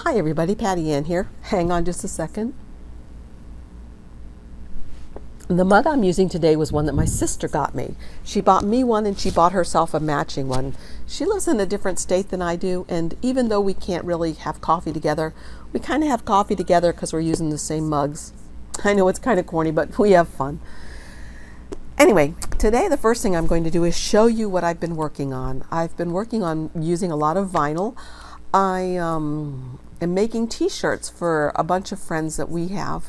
Hi everybody, Patty Ann here. Hang on just a second. The mug I'm using today was one that my sister got me. She bought me one and she bought herself a matching one. She lives in a different state than I do, and even though we can't really have coffee together, we kind of have coffee together because we're using the same mugs. I know it's kind of corny, but we have fun. Anyway, today the first thing I'm going to do is show you what I've been working on. I've been working on using a lot of vinyl. I am making t-shirts for a bunch of friends that we have.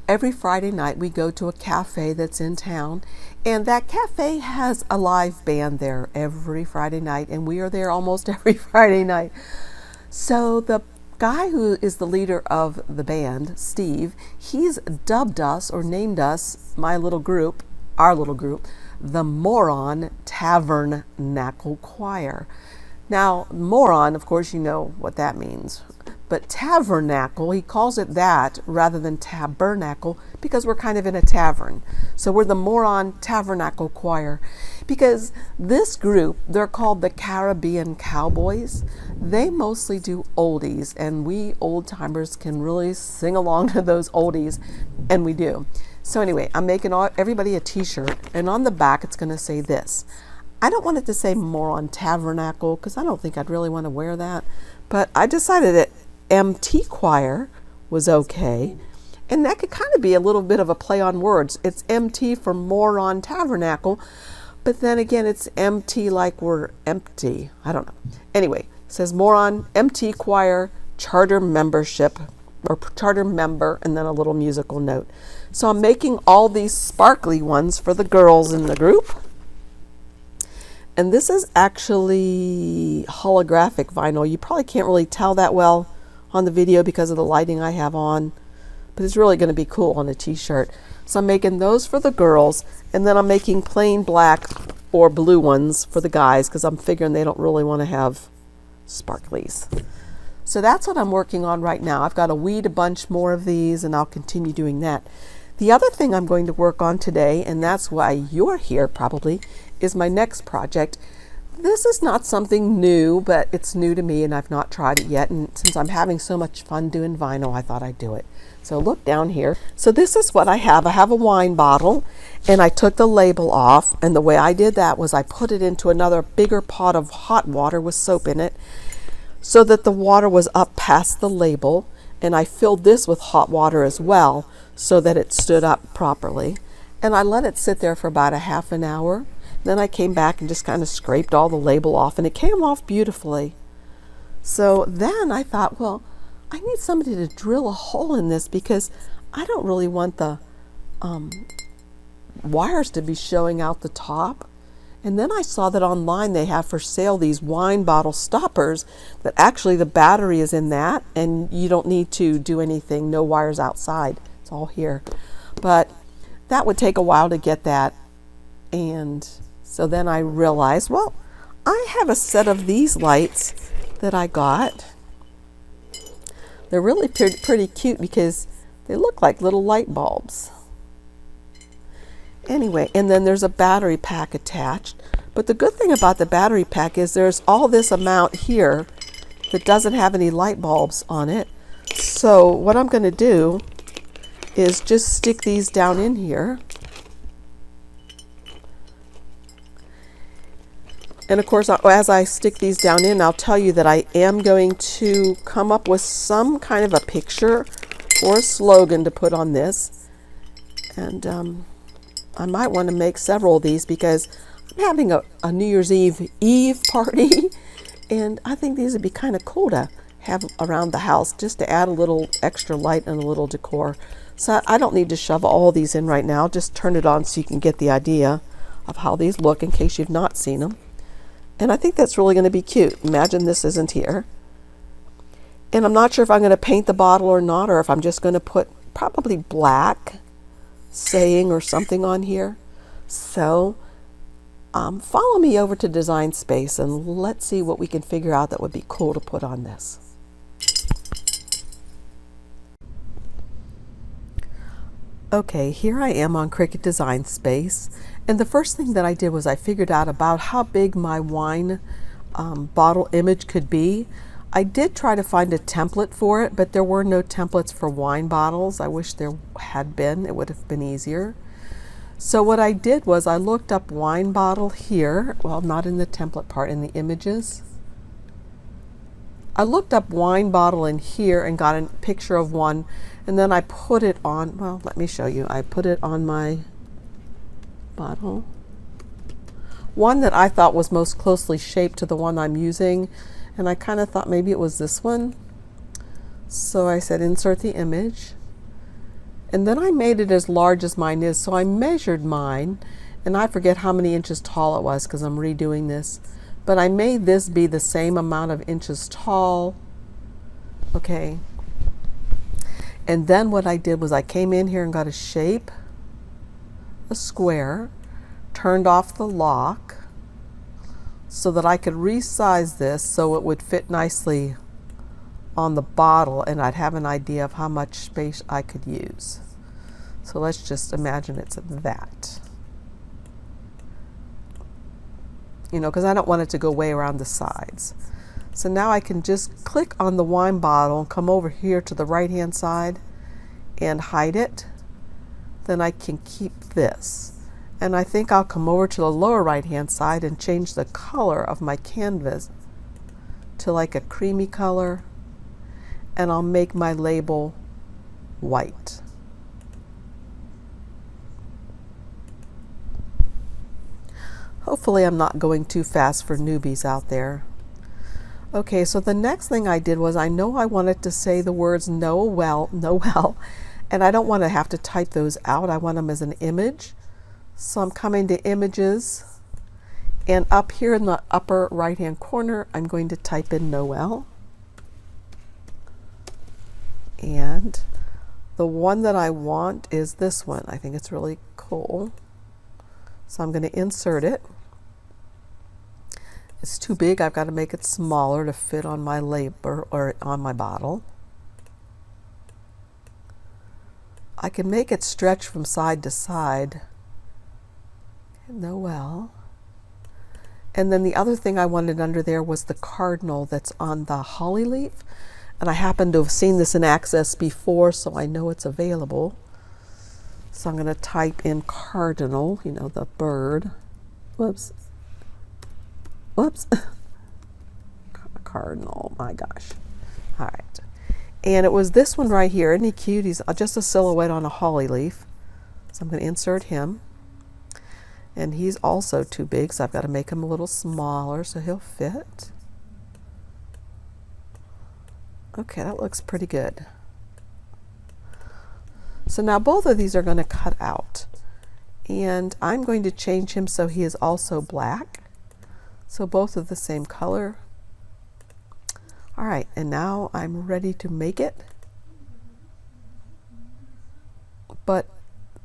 Every Friday night we go to a cafe that's in town, and that cafe has a live band there every Friday night, and we are there almost every Friday night. So the guy who is the leader of the band, Steve, he's dubbed us or named us, my little group, our little group, the Moron Tabernacle Choir. Now, moron, of course, you know what that means. But tabernacle, he calls it that rather than tabernacle because we're kind of in a tavern. So we're the Moron Tabernacle Choir because this group, they're called the Caribbean Cowboys. They mostly do oldies, and we old timers can really sing along to those oldies, and we do. So anyway, I'm making everybody a t-shirt, and on the back it's going to say this. I don't want it to say Moron Tabernacle because I don't think I'd really want to wear that, but I decided that MT Choir was okay, and that could kind of be a little bit of a play on words. It's MT for Moron Tabernacle, but then again it's MT like we're empty. I don't know. Anyway, it says Moron MT Choir Charter Membership or Charter Member, and then a little musical note. So I'm making all these sparkly ones for the girls in the group. And this is actually holographic vinyl. You probably can't really tell that well on the video because of the lighting I have on, but it's really going to be cool on a t-shirt. So I'm making those for the girls, and then I'm making plain black or blue ones for the guys because I'm figuring they don't really want to have sparklies. So that's what I'm working on right now. I've got to weed a bunch more of these, and I'll continue doing that. The other thing I'm going to work on today, and that's why you're here probably, is my next project. This is not something new, but it's new to me and I've not tried it yet. And since I'm having so much fun doing vinyl, I thought I'd do it. So look down here. So this is what I have. I have a wine bottle, and I took the label off. And the way I did that was I put it into another bigger pot of hot water with soap in it so that the water was up past the label. And I filled this with hot water as well so that it stood up properly. And I let it sit there for about a half an hour. Then I came back and just kind of scraped all the label off, and it came off beautifully. So then I thought, well, I need somebody to drill a hole in this because I don't really want the wires to be showing out the top. And then I saw that online they have for sale these wine bottle stoppers that actually the battery is in that, and you don't need to do anything, no wires outside. It's all here. But that would take a while to get that. And so then I realized, well, I have a set of these lights that I got. They're really pretty cute because they look like little light bulbs. Anyway, and then there's a battery pack attached. But the good thing about the battery pack is there's all this amount here that doesn't have any light bulbs on it. So what I'm going to do is just stick these down in here. And of course, as I stick these down in, I'll tell you that I am going to come up with some kind of a picture or a slogan to put on this. And I might want to make several of these because I'm having a New Year's Eve party. And I think these would be kind of cool to have around the house just to add a little extra light and a little decor. So I don't need to shove all these in right now. Just turn it on so you can get the idea of how these look in case you've not seen them. And I think that's really going to be cute. Imagine this isn't here. And I'm not sure if I'm going to paint the bottle or not, or if I'm just going to put probably black saying or something on here. So follow me over to Design Space and let's see what we can figure out that would be cool to put on this. Okay, here I am on Cricut Design Space, and the first thing that I did was I figured out about how big my wine bottle image could be. I did try to find a template for it, but there were no templates for wine bottles. I wish there had been. It would have been easier. So what I did was I looked up wine bottle here. Well, not in the template part, in the images. I looked up wine bottle in here and got a picture of one, and then I put it on, well, let me show you. I put it on my bottle. One that I thought was most closely shaped to the one I'm using, and I kind of thought maybe it was this one. So I said insert the image, and then I made it as large as mine is. So I measured mine, and I forget how many inches tall it was because I'm redoing this, but I made this be the same amount of inches tall. Okay, and then what I did was I came in here and got a shape, a square, turned off the lock so that I could resize this so it would fit nicely on the bottle, and I'd have an idea of how much space I could use. So let's just imagine it's that. You know, because I don't want it to go way around the sides. So now I can just click on the wine bottle and come over here to the right hand side and hide it. Then I can keep this. And I think I'll come over to the lower right hand side and change the color of my canvas to like a creamy color, and I'll make my label white. Hopefully I'm not going too fast for newbies out there. Okay, so the next thing I did was I know I wanted to say the words Noel, and I don't want to have to type those out. I want them as an image. So I'm coming to images, and up here in the upper right hand corner I'm going to type in Noel, and the one that I want is this one. I think it's really cool, so I'm going to insert it. It's too big. I've got to make it smaller to fit on my label or on my bottle. I can make it stretch from side to side. Noel. And then the other thing I wanted under there was the cardinal that's on the holly leaf, and I happen to have seen this in Access before, so I know it's available. So I'm going to type in cardinal, you know, the bird. Whoops. Cardinal, my gosh. All right, and it was this one right here. Isn't he cute? He's just a silhouette on a holly leaf. So I'm going to insert him. And he's also too big, so I've got to make him a little smaller so he'll fit. Okay, that looks pretty good. So now both of these are going to cut out. And I'm going to change him so he is also black. So both of the same color. All right, and now I'm ready to make it. But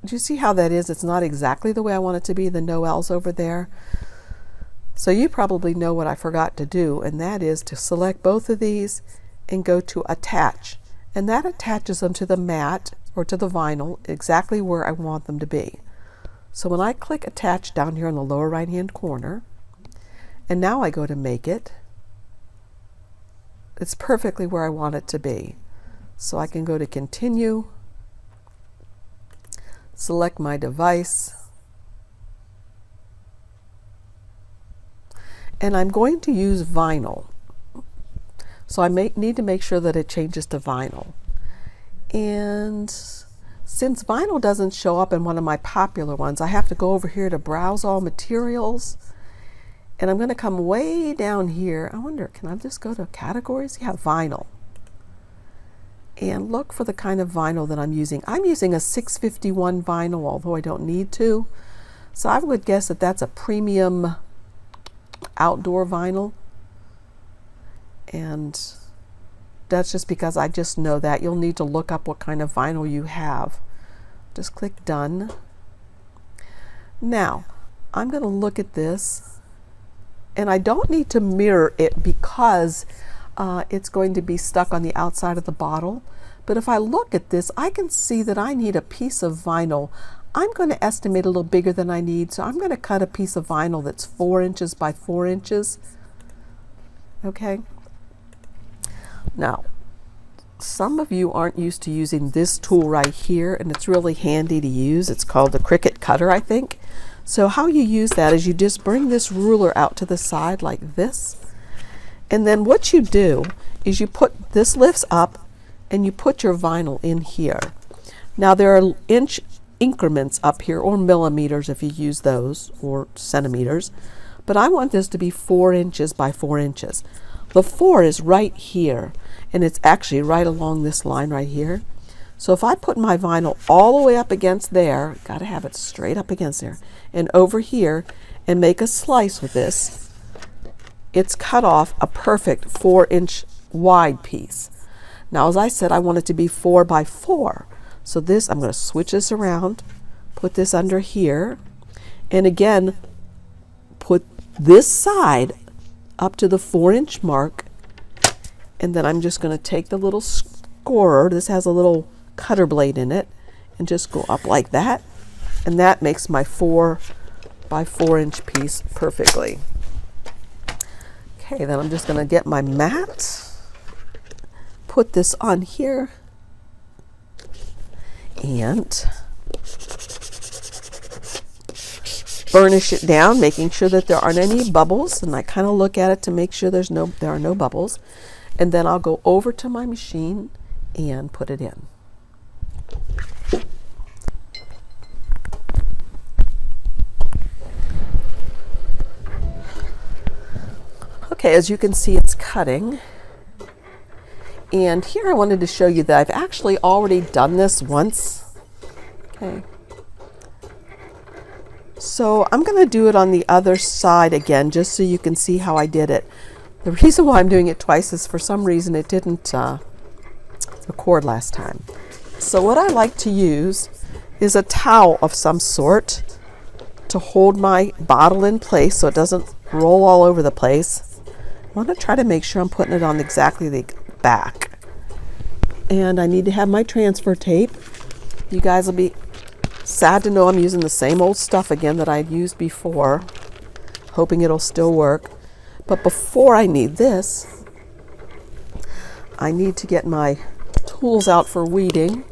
do you see how that is? It's not exactly the way I want it to be. The Noel's over there. So you probably know what I forgot to do, and that is to select both of these and go to attach. And that attaches them to the mat or to the vinyl exactly where I want them to be. So when I click attach down here in the lower right hand corner, and now I go to make it, it's perfectly where I want it to be. So I can go to continue, select my device, and I'm going to use vinyl. So I need to make sure that it changes to vinyl. And since vinyl doesn't show up in one of my popular ones, I have to go over here to browse all materials, and I'm going to come way down here. I wonder, can I just go to categories? Yeah, vinyl. And look for the kind of vinyl that I'm using. I'm using a 651 vinyl, although I don't need to. So I would guess that that's a premium outdoor vinyl. And that's just because I just know that. You'll need to look up what kind of vinyl you have. Just click done. Now, I'm going to look at this, and I don't need to mirror it because it's going to be stuck on the outside of the bottle. But if I look at this, I can see that I need a piece of vinyl. I'm going to estimate a little bigger than I need, so I'm going to cut a piece of vinyl that's 4 inches by 4 inches. Okay. Now, some of you aren't used to using this tool right here, and it's really handy to use. It's called the Cricut Cutter, I think. So how you use that is you just bring this ruler out to the side like this, and then what you do is you put this lifts up and you put your vinyl in here. Now there are inch increments up here, or millimeters if you use those, or centimeters, but I want this to be 4 inches by 4 inches. The 4 is right here, and it's actually right along this line right here. So if I put my vinyl all the way up against there, got to have it straight up against there, and over here, and make a slice with this, it's cut off a perfect 4-inch wide piece. Now, as I said, I want it to be 4 by 4. So this, I'm going to switch this around, put this under here, and again, put this side up to the 4-inch mark, and then I'm just going to take the little scorer, this has a little cutter blade in it, and just go up like that, and that makes my 4 by 4 inch piece perfectly. Okay, then I'm just going to get my mat, put this on here, and burnish it down, making sure that there aren't any bubbles, and I kind of look at it to make sure there are no bubbles, and then I'll go over to my machine and put it in. Okay, as you can see, it's cutting. And here I wanted to show you that I've actually already done this once. Okay. So I'm going to do it on the other side again, just so you can see how I did it. The reason why I'm doing it twice is for some reason it didn't record last time. So what I like to use is a towel of some sort to hold my bottle in place so it doesn't roll all over the place. I want to try to make sure I'm putting it on exactly the back. And I need to have my transfer tape. You guys will be sad to know I'm using the same old stuff again that I'd used before, hoping it'll still work. But before I need this, I need to get my tools out for weeding,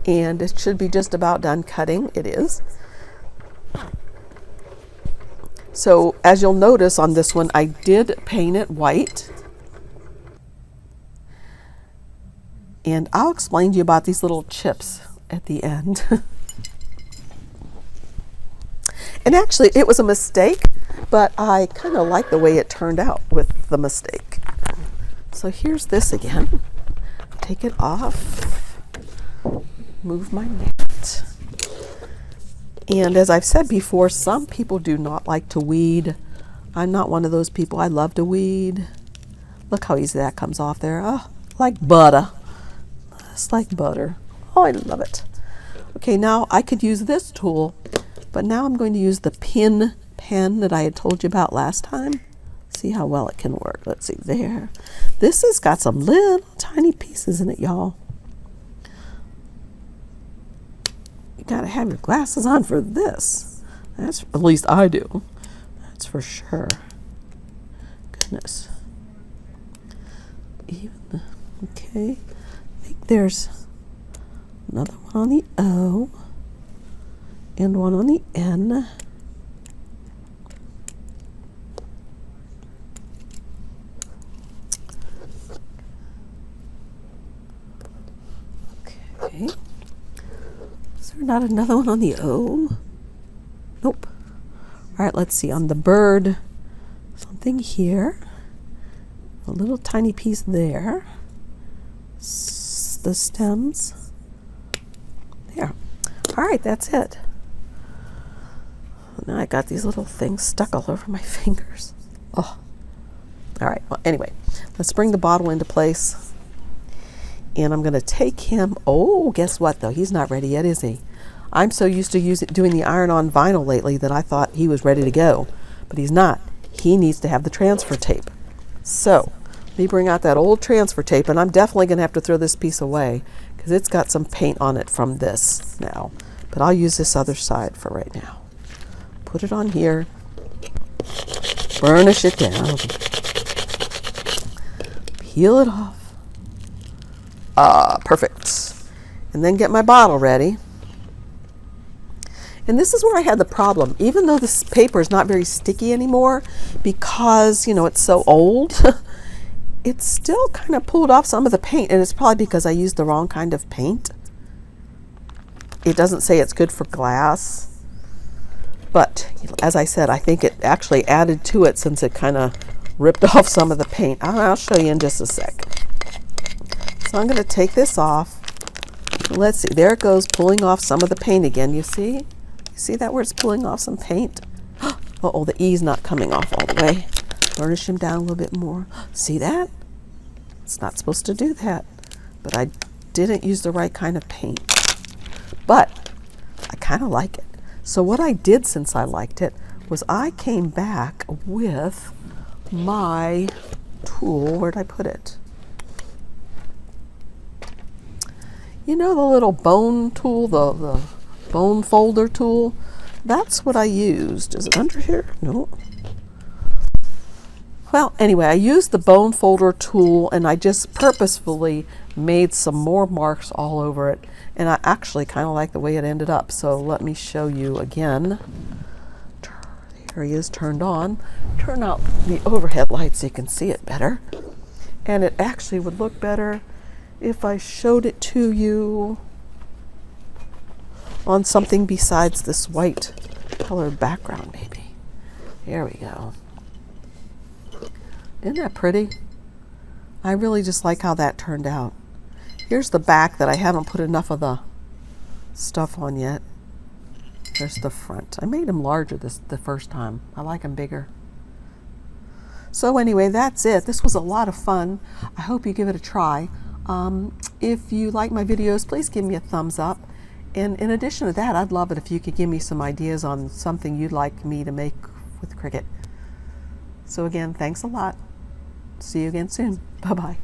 and it should be just about done cutting. It is. So as you'll notice on this one, I did paint it white. And I'll explain to you about these little chips at the end. And actually it was a mistake, but I kind of like the way it turned out with the mistake. So here's this again. Take it off, move my mat. And as I've said before, some people do not like to weed. I'm not one of those people. I love to weed. Look how easy that comes off there. Oh, like butter. It's like butter. Oh, I love it. Okay, now I could use this tool, but now I'm going to use the pin pen that I had told you about last time. See how well it can work. Let's see there. This has got some little tiny pieces in it, y'all. You gotta have your glasses on for this. That's, at least I do. That's for sure. Goodness. Even, okay. I think there's another one on the O and one on the N. Okay. Is there not another one on the O? Nope. All right, let's see. On the bird, something here. A little tiny piece there. The stems. There. All right, that's it. Now I got these little things stuck all over my fingers. Oh. All right, well, anyway, let's bring the bottle into place. And I'm going to take him. Oh, guess what, though? He's not ready yet, is he? I'm so used to doing the iron-on vinyl lately that I thought he was ready to go. But he's not. He needs to have the transfer tape. So, let me bring out that old transfer tape, and I'm definitely going to have to throw this piece away because it's got some paint on it from this now. But I'll use this other side for right now. Put it on here. Burnish it down. peel it off. Perfect. And then get my bottle ready. And this is where I had the problem. Even though this paper is not very sticky anymore, because, you know, it's so old, it's still kind of pulled off some of the paint. And it's probably because I used the wrong kind of paint. It doesn't say it's good for glass. But as I said, I think it actually added to it since it kind of ripped off some of the paint. I'll show you in just a sec. So I'm going to take this off. Let's see. There it goes, pulling off some of the paint again. You see? See that where it's pulling off some paint? Uh-oh, the E's not coming off all the way. Burnish him down a little bit more. See that? It's not supposed to do that. But I didn't use the right kind of paint. But I kind of like it. So what I did since I liked it was I came back with my tool. Where'd I put it? You know the little bone tool, the bone folder tool? That's what I used. Is it under here? No. Well, anyway, I used the bone folder tool and I just purposefully made some more marks all over it. And I actually kind of like the way it ended up. So let me show you again. There he is turned on. Turn out the overhead light so you can see it better. And it actually would look better if I showed it to you on something besides this white colored background, maybe. There we go. Isn't that pretty? I really just like how that turned out. Here's the back that I haven't put enough of the stuff on yet. There's the front. I made them larger the first time. I like them bigger. So anyway, that's it. This was a lot of fun. I hope you give it a try. If you like my videos, please give me a thumbs up. And in addition to that, I'd love it if you could give me some ideas on something you'd like me to make with Cricut. So again, thanks a lot. See you again soon. Bye-bye.